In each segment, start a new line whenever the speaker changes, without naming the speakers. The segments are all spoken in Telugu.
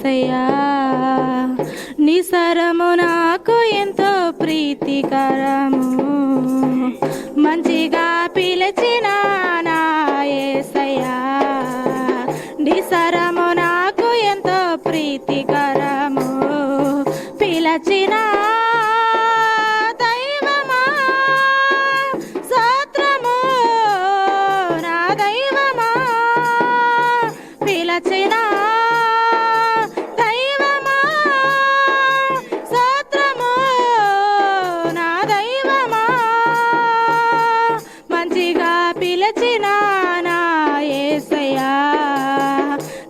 యేసయ్యా నీ స్వరము నాకు ఎంతో ప్రీతికరము మంచిగా పిలిచిన నా యేసయ్యా నీ స్వరము నాకు ఎంతో ప్రీతికరము పిలిచిన దైవమా స్తోత్రము నా దైవమా పిలిచిన దైవమా స్తోత్రము నా దైవమా మంచిగా పిలిచిన నా యేసయ్యా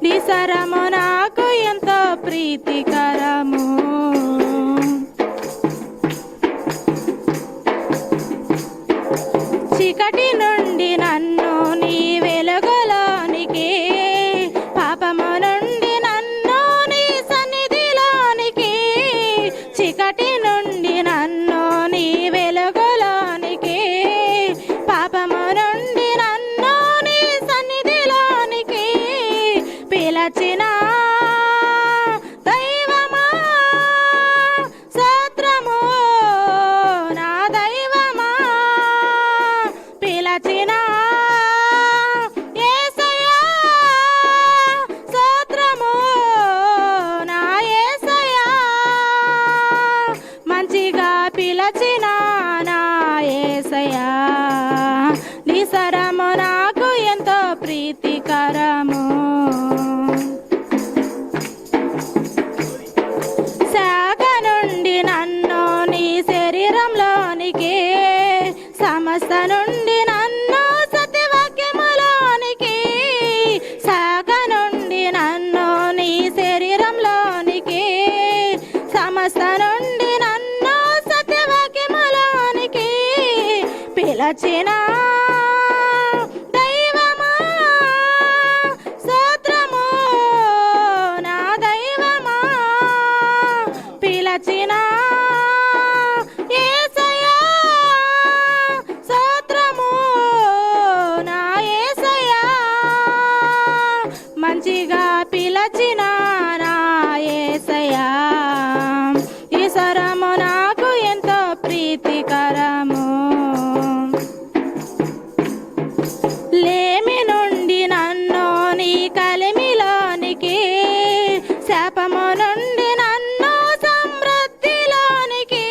నీ స్వరము నాకు ఎంతో ప్రీతికరము చీకటి నుండి నన్ను నీ వెలుగులోనికి పాపము నుండి నన్ను నీ సన్నిధిలోనికి చీకటి నుండి నన్ను నీ వెలుగులోనికి పాపము నుండి నన్ను నీ సన్నిధిలోనికి పిలిచిన దైవమా స్తోత్రము నా దైవమా పిలిచిన యేసయ్యా స్తోత్రము నా యేసయ్యా మంచిగా పిలిచిన నా యేసయ్యా నీ స్వరము నాకు ఎంతో ప్రీతికరము శాఖ నుండి నన్ను నీ శరీరంలోనికి సమస్త నుండి నన్ను సత్యవాక్యములోనికి శాఖ నుండి నన్ను నీ శరీరంలోనికి సమస్త నుండి నన్ను సత్యవాక్యములోనికి పిలిచిన దైవమా స్తోత్రము నా దైవమా పిలిచిన యేసయ్యా స్తోత్రము నా యేసయ్యా మంచిగా పిలిచిన నా యేసయ్యా ఈ స్వరము నాకు ఎంతో ప్రీతికరము లేమి నుండి నన్ను నీ కలిమిలోనికి శాపము నుండి నన్ను సమృద్ధిలోనికి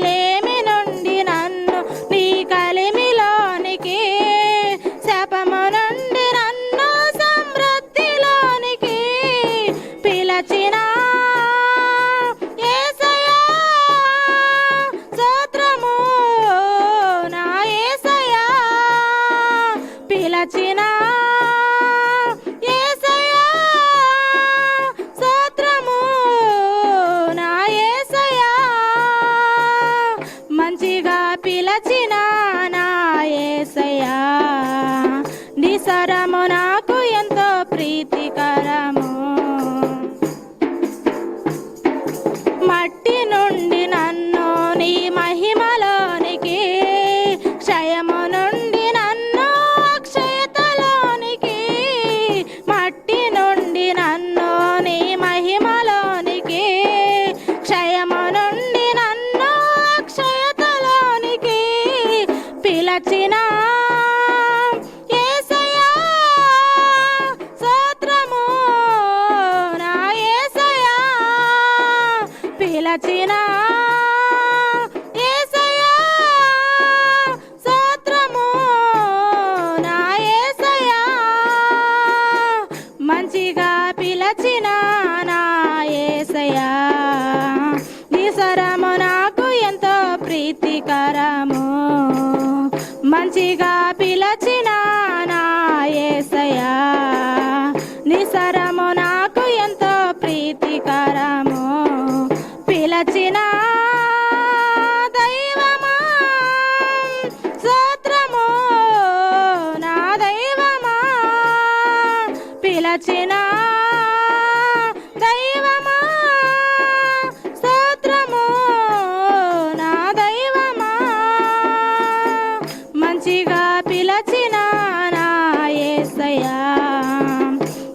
లేమి నుండి నన్ను నీ కలిమిలోనికి శాపము నుండి నన్ను సమృద్ధిలోనికి పిలిచిన యేసయ్యా స్తోత్రము నా యేసయ్యా పిలిచిన యేసయ్యా స్తోత్రము నా యేసయ్యా మంచిగా పిలిచిన నా యేసయ్యా నీ స్వరము నాకు ఎంతో ప్రీతికరము మట్టి నుండి నన్ను నీ మహిమలోనికి క్షయము నుండి నన్ను అక్షయతలోనికి మట్టి నుండి నన్ను నీ మహిమలోనికి క్షయము నుండి నన్ను అక్షయతలోనికి పిలిచిన యేసయ్యా స్తోత్రము నా యేసయ్యా పిలిచిన యేసయ్యా స్తోత్రము నా యేసయ్యా మంచిగా పిలిచిన నా యేసయ్యా నీ స్వరము నాకు ఎంతో ప్రీతికరము మంచిగా పిలిచిన నా యేసయ్యా నీ స్వరము నాకు ఎంతో ప్రీతికరము పిలిచిన దైవమా స్తోత్రము నా దైవమా పిలిచిన దైవమా స్తోత్రము నా దైవమా మంచిగా పిలిచిన నా యేసయ్యా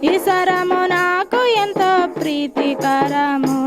ఈ స్వరము నాకు ఎంతో ప్రీతికరము